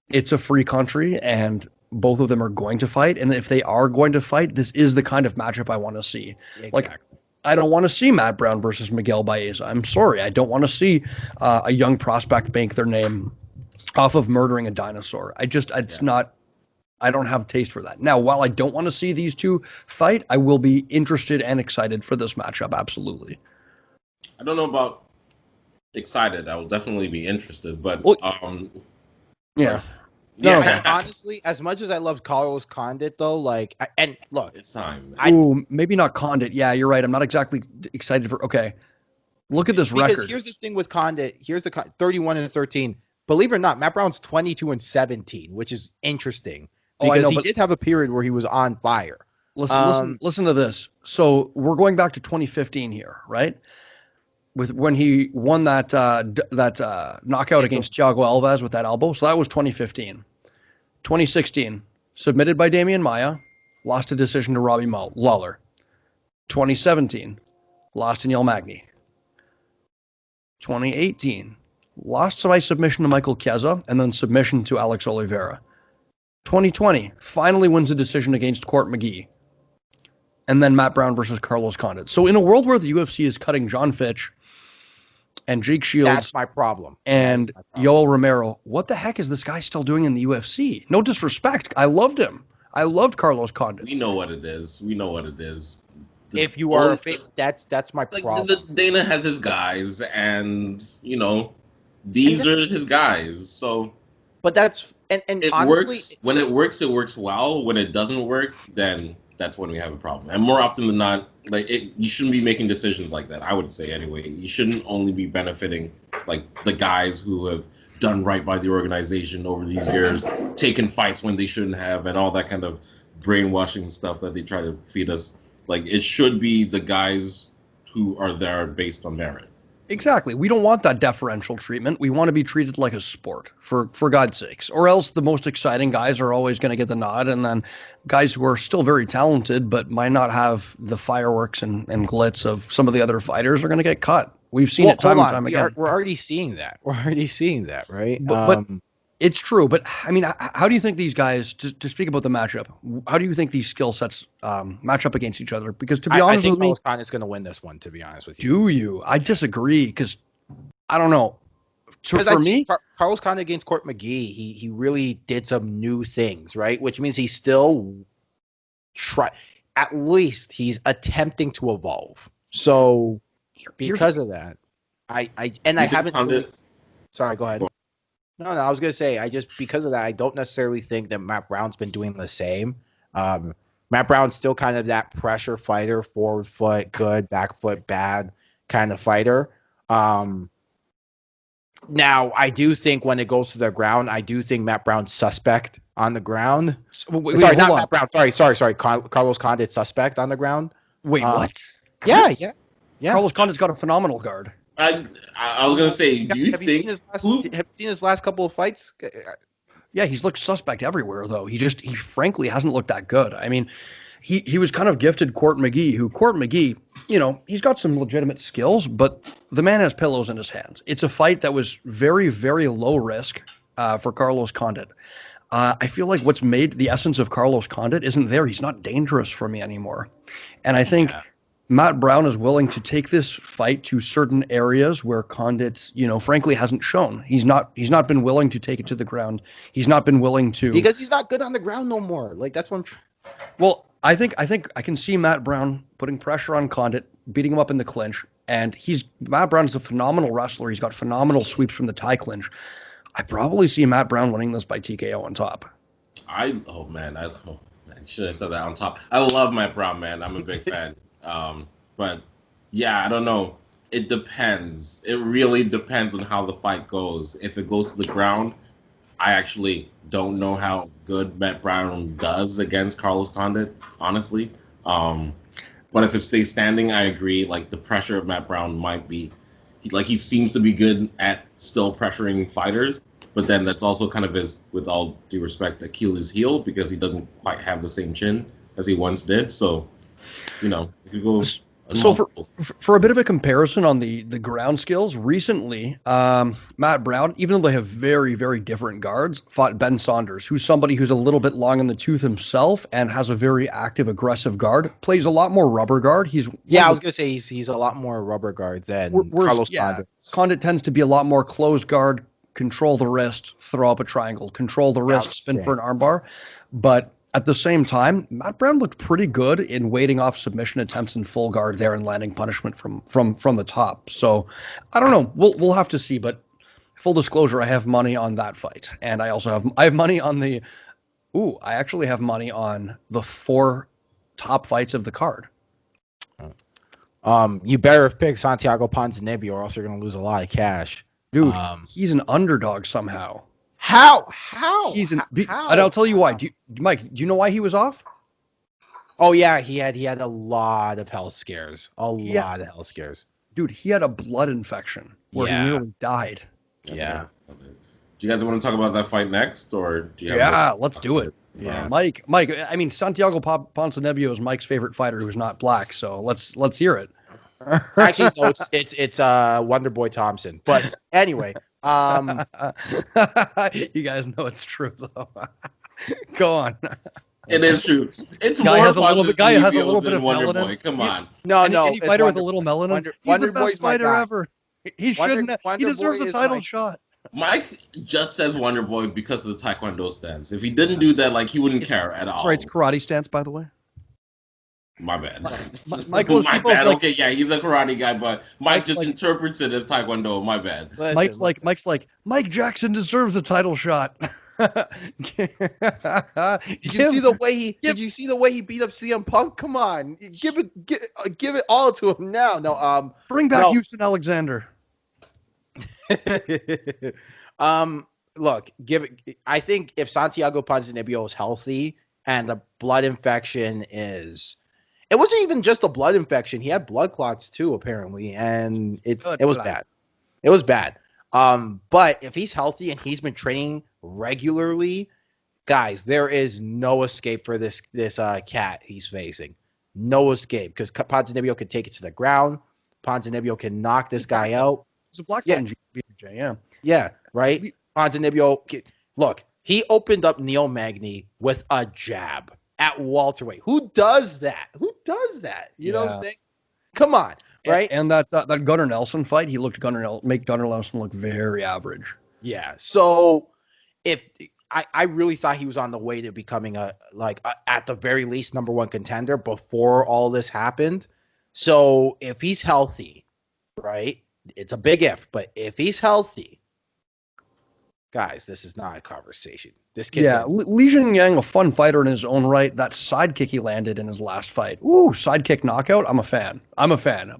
it's a free country, and both of them are going to fight. And if they are going to fight, this is the kind of matchup I want to see. Exactly. Like, I don't want to see Matt Brown versus Miguel Baeza. I'm sorry. I don't want to see a young prospect make their name off of murdering a dinosaur. I don't have taste for that. Now, while I don't want to see these two fight, I will be interested and excited for this matchup. Absolutely. I don't know about excited. I will definitely be interested, but yeah. Yeah, honestly, as much as I love Carlos Condit, though, like, and look, it's time. Maybe not Condit. Yeah, you're right. I'm not exactly excited for. Okay, look at this record. Because here's this thing with Condit. Here's the 31-13. Believe it or not, Matt Brown's 22-17, which is interesting because he did have a period where he was on fire. Listen to this. So we're going back to 2015 here, right? With when he won that knockout against Thiago Alves with that elbow. So that was 2015. 2016, submitted by Damian Maia, lost a decision to Robbie Lawler. 2017, lost to Neil Magny. 2018, lost by submission to Michael Chiesa and then submission to Alex Oliveira. 2020, finally wins a decision against Court McGee. And then Matt Brown versus Carlos Condit. So in a world where the UFC is cutting John Fitch and Jake Shields, that's my problem. And Yoel Romero, what the heck is this guy still doing in the UFC? No disrespect. I loved him. I loved Carlos Condit. We know what it is. If you are a fan, that's my problem. Dana has his guys, and these are his guys. So, but that's and it honestly, works. When it works well. When it doesn't work, then that's when we have a problem. And more often than not, you shouldn't be making decisions like that. I would say anyway. You shouldn't only be benefiting like the guys who have done right by the organization over these years, taken fights when they shouldn't have, and all that kind of brainwashing stuff that they try to feed us. Like, it should be the guys who are there based on merit. Exactly. We don't want that deferential treatment. We want to be treated like a sport, for God's sakes. Or else the most exciting guys are always going to get the nod, and then guys who are still very talented but might not have the fireworks and glitz of some of the other fighters are going to get cut. We've seen it time and time again. We're already seeing that. Right? But it's true. But, I mean, how do you think these guys, to speak about the matchup, how do you think these skill sets match up against each other? Because to be honest with me, Carlos Condit's going to win this one, to be honest with you. Do you? I disagree because, I don't know. For me, Carlos Condit against Court McGee, he really did some new things, right? Which means he's still at least he's attempting to evolve. So because of that, I haven't really, sorry, go ahead. No, I was going to say, because of that, I don't necessarily think that Matt Brown's been doing the same. Matt Brown's still kind of that pressure fighter, forward foot, good, back foot, bad kind of fighter. Now, I do think when it goes to the ground, I do think Matt Brown's suspect on the ground. Matt Brown. Sorry. Carlos Condit's suspect on the ground. Wait, what? Yeah. Carlos Condit's got a phenomenal guard. I was gonna say, have you seen his last couple of fights? Yeah, he's looked suspect everywhere though. He frankly hasn't looked that good. I mean, he was kind of gifted Court McGee, he's got some legitimate skills, but the man has pillows in his hands. It's a fight that was very, very low risk for Carlos Condit. I feel like what's made the essence of Carlos Condit isn't there. He's not dangerous for me anymore, and I think. Yeah. Matt Brown is willing to take this fight to certain areas where Condit, frankly hasn't shown. He's not been willing to take it to the ground. He's not been willing to, because he's not good on the ground no more. Like, that's what Well, I think I can see Matt Brown putting pressure on Condit, beating him up in the clinch, and Matt Brown is a phenomenal wrestler. He's got phenomenal sweeps from the tie clinch. I probably see Matt Brown winning this by TKO on top. You should have said that on top. I love Matt Brown, man. I'm a big fan. But yeah, I don't know. It depends. It really depends on how the fight goes. If it goes to the ground, I actually don't know how good Matt Brown does against Carlos Condit, honestly. But if it stays standing, I agree. Like, the pressure of Matt Brown might be, he seems to be good at still pressuring fighters. But then that's also kind of his, with all due respect, Achilles' heel, because he doesn't quite have the same chin as he once did. So, it could go So for a bit of a comparison on the ground skills, recently, Matt Brown, even though they have very, very different guards, fought Ben Saunders, who's somebody who's a little bit long in the tooth himself and has a very active, aggressive guard, plays a lot more rubber guard. I was going to say he's a lot more rubber guard than Carlos Condit. Condit tends to be a lot more closed guard, control the wrist, throw up a triangle, control the wrist, spin for an armbar. But at the same time, Matt Brown looked pretty good in waiting off submission attempts in full guard there and landing punishment from the top. So I don't know. We'll have to see. But full disclosure, I have money on that fight, and I have money on the. I actually have money on the 4 top fights of the card. You better pick Santiago Ponzinibbio, or else you're going to lose a lot of cash, dude. He's an underdog somehow. How? And I'll tell you why. Mike, do you know why he was off? Oh yeah, he had a lot of health scares. Dude, he had a blood infection where he nearly died. Yeah. Do you guys want to talk about that fight next, or do you? Let's do it. Yeah. Mike. I mean, Santiago Ponzinibbio is Mike's favorite fighter who's not black. So let's hear it. Actually, no, it's Wonder Boy Thompson. But anyway. You guys know it's true though. Go on. It is true. It's guy more has a little bit. Guy has a little bit of Wonder melanin. Boy. Come on. Any fighter with a little melanin. He's the best fighter ever. He shouldn't. He deserves a title shot. Mike just says Wonder Boy because of the Taekwondo stance. If he didn't do that, he wouldn't care at all. Sorry, it's karate stance, by the way. My bad. Michael my bad. Okay, yeah, he's a karate guy, but Mike just interprets it as Taekwondo. My bad. Mike's like Mike Jackson deserves a title shot. Did you see the way he beat up CM Punk? Come on, give it all to him now. No, bring back Houston Alexander. Look, I think if Santiago Ponzinibbio is healthy and the blood infection is. It wasn't even just a blood infection. He had blood clots too, apparently, and it was bad. It was bad. But if he's healthy and he's been training regularly, guys, there is no escape for this cat he's facing. No escape, because Ponzinibbio can take it to the ground. Ponzinibbio can knock this guy out. He's a black belt BJ, yeah. Yeah, right? Ponzinibbio, look, he opened up Neil Magny with a jab. At welterweight. Who does that? You know what I'm saying? Come on, right? And that Gunnar Nelson fight, he make Gunnar Nelson look very average. Yeah. So if I really thought he was on the way to becoming at the very least number 1 contender before all this happened. So if he's healthy, right? It's a big if, but if he's healthy, guys, this is not a conversation. This kid. Yeah, Li Jingliang, a fun fighter in his own right. That sidekick he landed in his last fight. Ooh, sidekick knockout. I'm a fan.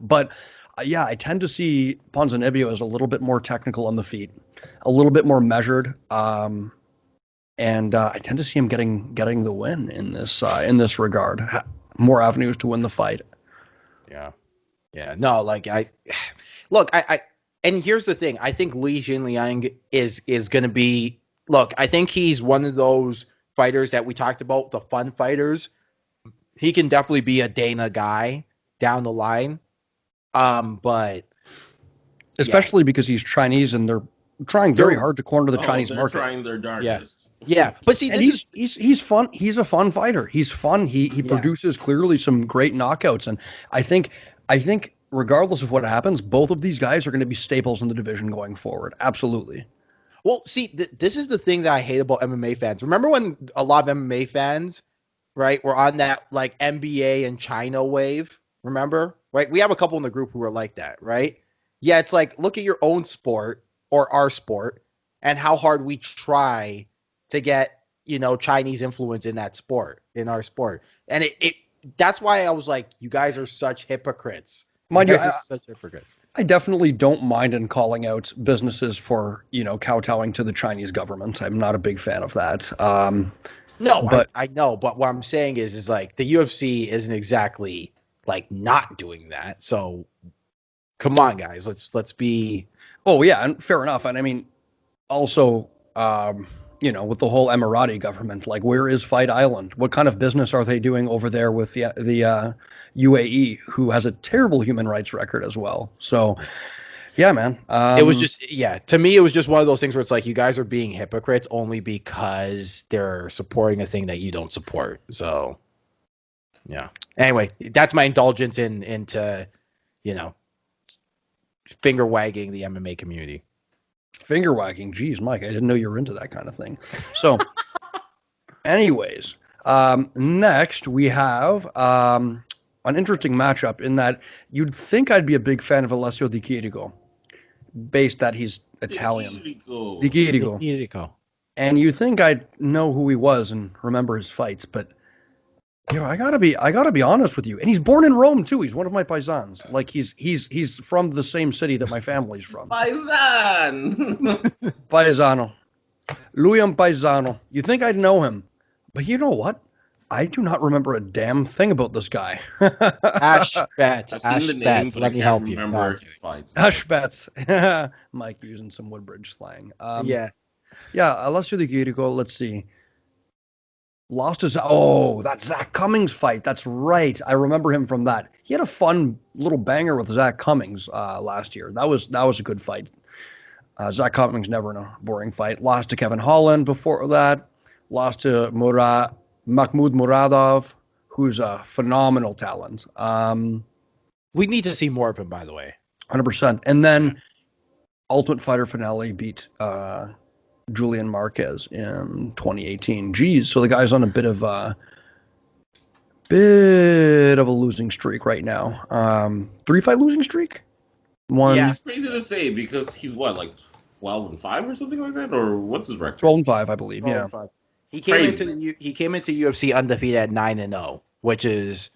But I tend to see Ponzinibbio as a little bit more technical on the feet, a little bit more measured. And I tend to see him getting the win in this regard. More avenues to win the fight. Yeah. No, look. And here's the thing. I think Li Jingliang is going to be. Look, I think he's one of those fighters that we talked about, the fun fighters. He can definitely be a Dana guy down the line. But especially because he's Chinese and they're trying very hard to corner the Chinese market. They're trying their darndest. Yeah. But see, he's fun. He's a fun fighter. He's fun. He produces clearly some great knockouts, and I think regardless of what happens, both of these guys are going to be staples in the division going forward. Absolutely. Well, see, this is the thing that I hate about MMA fans. Remember when a lot of MMA fans, right, were on that NBA and China wave? Remember? Right? We have a couple in the group who are like that, right? Yeah, it's look at your own sport or our sport and how hard we try to get, Chinese influence in that sport, in our sport. And that's why I was like, you guys are such hypocrites. Mind you, I definitely don't mind in calling out businesses for, kowtowing to the Chinese government. I'm not a big fan of that. I know, but what I'm saying is the UFC isn't exactly not doing that. So come on, guys, let's be. Oh yeah, and fair enough. And I mean, also, with the whole Emirati government, like where is Fight Island? What kind of business are they doing over there with the UAE, who has a terrible human rights record as well? So, yeah, man. It was just, to me, it was just one of those things where it's like you guys are being hypocrites only because they're supporting a thing that you don't support. So, yeah. Anyway, that's my indulgence into, finger wagging the MMA community. Finger wagging. Geez, Mike, I didn't know you were into that kind of thing. So, anyways, next we have an interesting matchup in that you'd think I'd be a big fan of Alessio Di Chirico, based that he's Italian. Di Chirico. And you think I'd know who he was and remember his fights, but I gotta be honest with you. And he's born in Rome too. He's one of my paisans. Like he's from the same city that my family's from. Paisano. Lui un paisano. You think I'd know him, but you know what? I do not remember a damn thing about this guy. Ashbet. I've seen the name, but Let me help you. Ashbets. Mike using some Woodbridge slang. Yeah, Alessio Di Chirico, let's see. Lost his that Zach Cummings fight. That's right. I remember him from that. He had a fun little banger with Zach Cummings last year. That was a good fight. Zach Cummings never in a boring fight. Lost to Kevin Holland before that. Lost to Mahmoud Muradov, who's a phenomenal talent. We need to see more of him, by the way. 100%. And then Ultimate Fighter finale beat Julian Marquez in 2018. Geez, so the guy's on a bit of a losing streak right now. 3-fight losing streak? One. Yeah, it's crazy to say because he's what, like 12-5 or something like that, or what's his record? 12-5, I believe. 12-5. He came into UFC undefeated at 9-0, which is,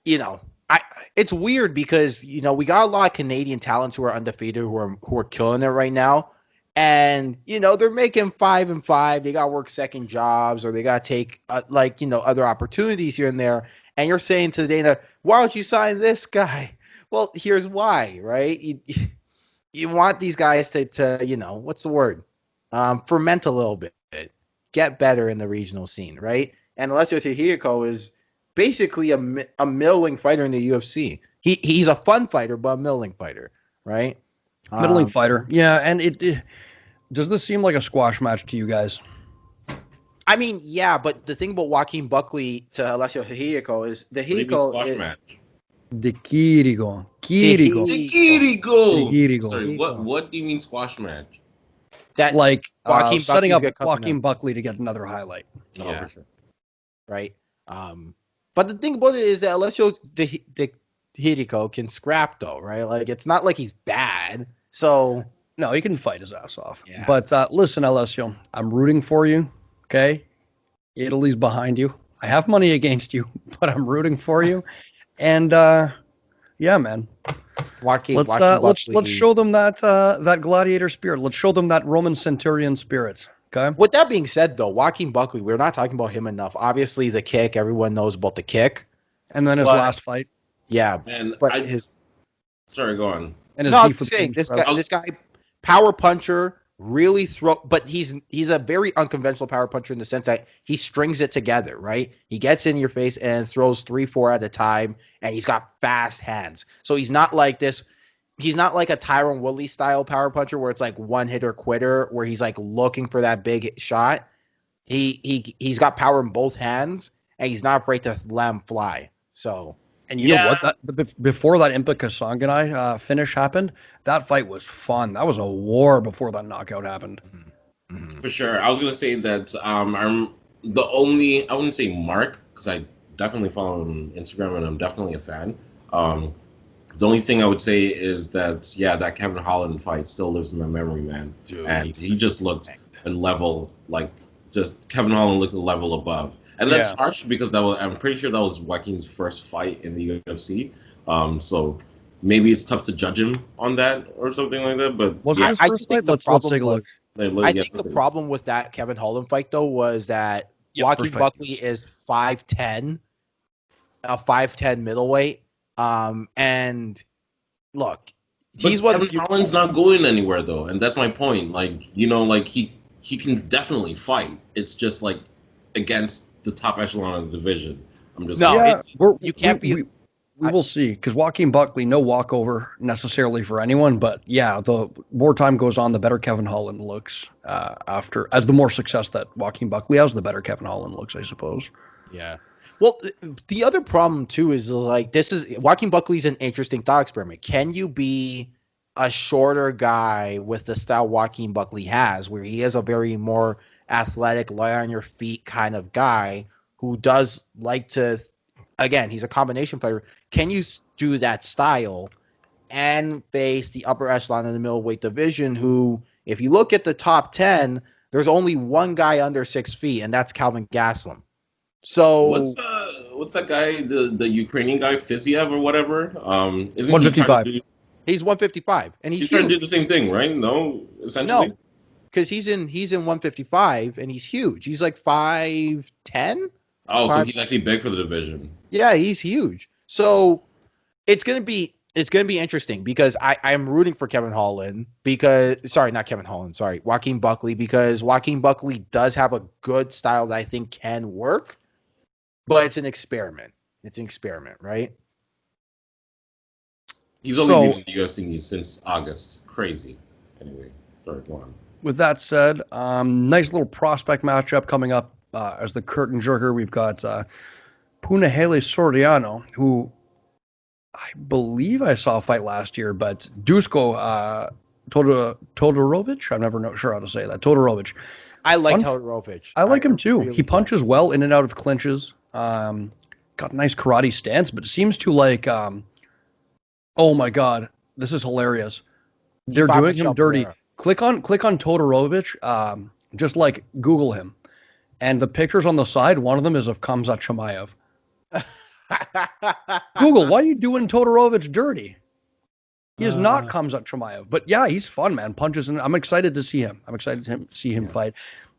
it's weird because we got a lot of Canadian talents who are undefeated who are killing it right now. And, they're making 5-5. They got to work second jobs or they got to take, other opportunities here and there. And you're saying to Dana, why don't you sign this guy? Well, here's why, right? You want these guys to what's the word? Ferment a little bit, get better in the regional scene, right? And Alessio Di Chirico is basically a middling fighter in the UFC. He's a fun fighter, but a middling fighter, right? Middling fighter. Yeah, and it does this seem like a squash match to you guys? I mean, yeah, but the thing about Joaquin Buckley to Alessio Di Chirico is the Chirico squash match. Di Chirico. Sorry, what do you mean squash match? That like setting up Joaquin Buckley to get another highlight. Yeah, for sure. Right. But the thing about it is that Alessio Di Chirico can scrap though, right? Like it's not like he's bad. So no, he can fight his ass off. Yeah. But listen, Alessio, I'm rooting for you. Okay, Italy's behind you. I have money against you, but I'm rooting for you. And yeah, man. Let's show them that gladiator spirit. Let's show them that Roman centurion spirit. Okay. With that being said, though, Joaquin Buckley, we're not talking about him enough. Obviously, the kick. Everyone knows about the kick. And then his last fight. Yeah, Sorry, go on. And I'm saying this guy, power puncher. Really but he's a very unconventional power puncher in the sense that he strings it together, right? He gets in your face and throws 3-4 at a time, and he's got fast hands. So he's not like this. He's not like a Tyron Woodley style power puncher where it's like one hitter quitter, where he's like looking for that big shot. He's got power in both hands, and he's not afraid to let him fly. So. And you know what? Before that Impa Kasanganay finish happened, that fight was fun. That was a war before that knockout happened. For sure. I was going to say that I'm the only, I wouldn't say mark, because I definitely follow him on Instagram and I'm definitely a fan. The only thing I would say is that, that Kevin Holland fight still lives in my memory, man. Dude, and he just looked a level, Kevin Holland looked a level above. And that's harsh because I'm pretty sure that was Joaquin's first fight in the UFC. So maybe it's tough to judge him on that or something like that. But I just think let's take a look. I think the problem with that Kevin Holland fight though was that Joaquin Buckley is 5'10", a 5'10" middleweight. And look, Kevin Holland's not going anywhere though, and that's my point. he can definitely fight. It's just like against the top echelon of the division. I'm just you can't be. We will see, because Joaquin Buckley, no walkover necessarily for anyone, but yeah, the more time goes on, the better Kevin Holland looks. As the more success that Joaquin Buckley has, the better Kevin Holland looks, I suppose. Yeah. Well, the other problem too is like Joaquin Buckley's an interesting thought experiment. Can you be a shorter guy with the style Joaquin Buckley has, where he is a very more athletic, lay on your feet kind of guy who does like to, again, he's a combination player. Can you do that style and face the upper echelon in the middleweight division who, if you look at the top 10, there's only one guy under 6 feet, and that's Calvin Gastelum. So what's that guy, the Ukrainian guy, Fiziev or whatever? Isn't 155. He's 155, and he's trying to do the same thing, right? No, essentially. No, because he's in 155, and he's huge. He's like 5'10". Oh, so he's actually big for the division. Yeah, he's huge. So it's gonna be interesting because I'm rooting for Joaquin Buckley, because Joaquin Buckley does have a good style that I think can work, but it's an experiment. Right? He's only been in the UFC since August. Crazy. Anyway, sorry, go on. With that said, nice little prospect matchup coming up as the curtain jerker. We've got Punahele Soriano, who I believe I saw fight last year, but Dusko Todorovic, I'm never sure how to say that. Todorovic. I like Todorovic. I like him too. Really he punches well in and out of clinches. Got a nice karate stance, but seems to like, oh my God, this is hilarious. They're doing him dirty. Click on Todorovic. Just like Google him. And the pictures on the side, one of them is of Khamzat Chimaev. Google, why are you doing Todorovic dirty? He is not Khamzat Chimaev. But yeah, he's fun, man. Punches, and I'm excited to see him. I'm excited to see him fight.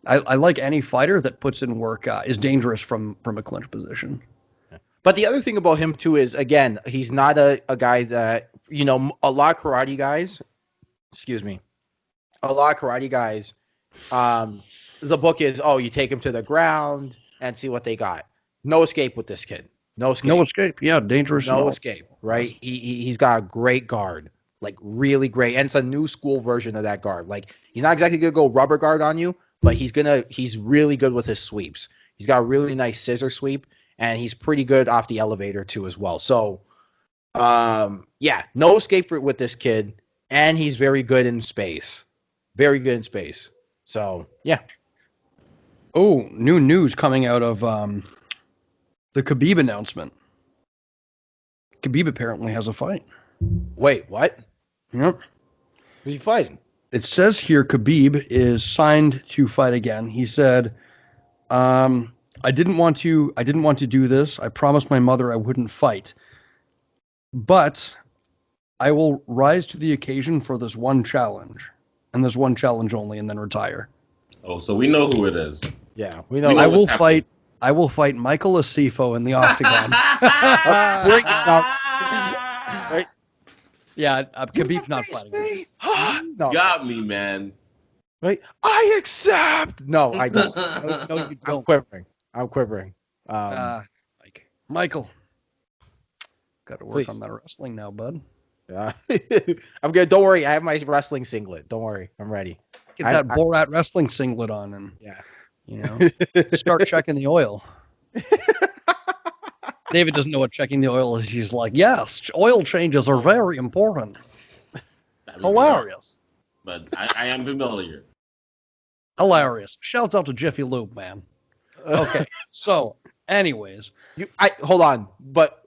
I like any fighter that puts in work, is dangerous from a clinch position. But the other thing about him too is, again, he's not a guy that, a lot of karate guys, the book is, you take him to the ground and see what they got. No escape with this kid. No escape. Yeah, dangerous. No escape, right? He's got a great guard, like really great. And it's a new school version of that guard. Like, he's not exactly going to go rubber guard on you, but he's really good with his sweeps. He's got a really nice scissor sweep, and he's pretty good off the elevator too as well. So, no escape with this kid, and he's very good in space. So, yeah. Oh, new news coming out of the Khabib announcement. Khabib apparently has a fight. Wait, what? Yep. Who's he fighting? It says here Khabib is signed to fight again. He said, I didn't want to do this. I promised my mother I wouldn't fight. But I will rise to the occasion for this one challenge. And this one challenge only, and then retire. Oh, so we know who it is. Yeah, we know. I will fight Michael Asiffo in the octagon. Right? Yeah, Khabib's not fighting. No. Got me, man. Right? I accept. No, I don't. No, you don't. I'm quivering. Michael, got to work on that wrestling now, bud. I'm good. Don't worry. I have my wrestling singlet. Don't worry. I'm ready. Get that Borat wrestling singlet on and start checking the oil. David doesn't know what checking the oil is. He's like, yes, oil changes are very important. Hilarious. But I am familiar. Hilarious. Shouts out to Jiffy Lube, man. Okay, so anyways. Hold on. But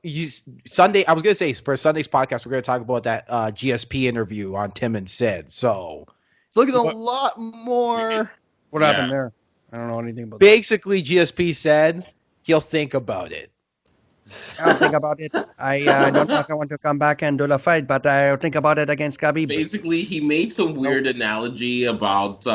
Sunday, I was going to say, for Sunday's podcast, we're going to talk about that GSP interview on Tim and Sid. So it's looking a lot more. What happened there? I don't know anything about Basically, GSP said he'll think about it. I'll think about it. I don't think I want to come back and do the fight, but I'll think about it against Khabib. Basically, he made some weird analogy about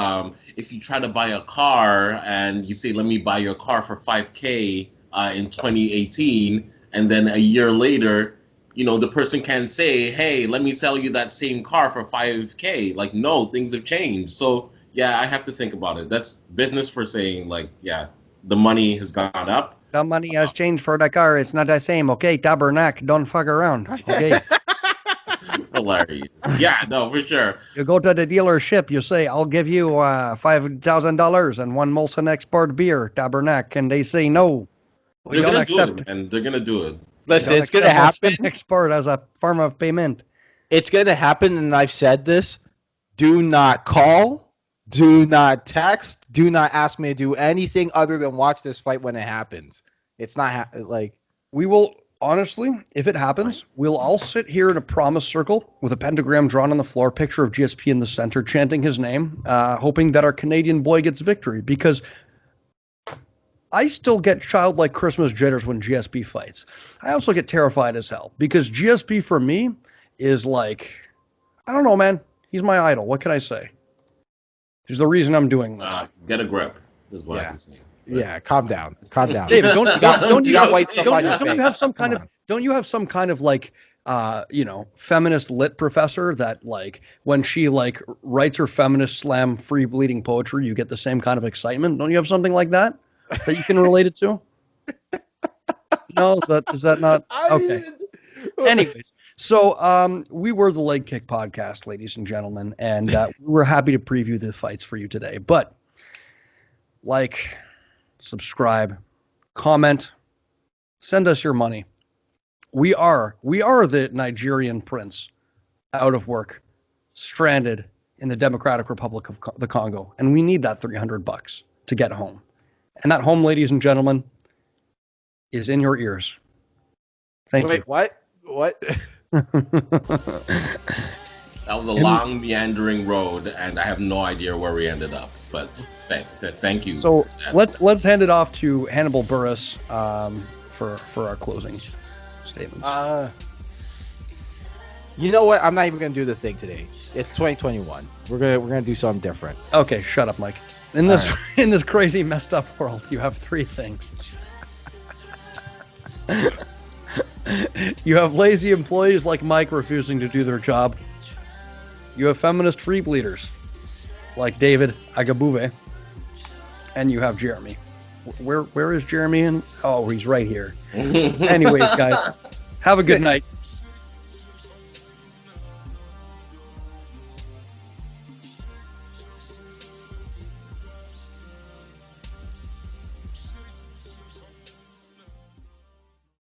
if you try to buy a car and you say, let me buy your car for $5,000 in 2018, and then a year later, the person can say, hey, let me sell you that same car for $5,000. Like, no, things have changed. So, I have to think about it. That's business for saying, like, the money has gone up. The money has changed for the car. It's not the same, okay? Tabernacle, don't fuck around, okay? Hilarious. Yeah, no, for sure. You go to the dealership, you say, I'll give you $5,000 and one Molson Export beer, Tabernacle, and they say no. They're going to do it, and they're going to do it. Listen, it's going to happen. Export as a form of payment. It's going to happen, and I've said this. Do not call. Do not text. Do not ask me to do anything other than watch this fight when it happens. It's not we will, honestly, if it happens, we'll all sit here in a promise circle with a pentagram drawn on the floor, picture of GSP in the center, chanting his name, hoping that our Canadian boy gets victory. Because I still get childlike Christmas jitters when GSP fights. I also get terrified as hell because GSP for me is like, I don't know, man. He's my idol. What can I say? He's the reason I'm doing this. Get a grip is what I have to say. Yeah, calm down. Calm down. David, don't you have some kind of like feminist lit professor that like when she like writes her feminist slam free bleeding poetry, you get the same kind of excitement? Don't you have something like that you can relate it to? No, is that not okay? Anyways. So we were the Leg Kick Podcast, ladies and gentlemen, and we're happy to preview the fights for you today. But like, subscribe, comment, send us your money. We are the Nigerian prince, out of work, stranded in the Democratic Republic of the Congo, and we need that $300 to get home. And that home, ladies and gentlemen, is in your ears. Thank you. Wait, what? That was a long meandering road, and I have no idea where we ended up. But thank you. So let's hand it off to Hannibal Buress for our closing statements. You know what? I'm not even gonna do the thing today. It's 2021. We're gonna do something different. Okay, shut up, Mike. In this crazy messed up world, you have three things. You have lazy employees like Mike refusing to do their job. You have feminist free bleeders like David Agbaire. And you have Jeremy. Where is Jeremy? Oh, he's right here. Anyways, guys, have a good night.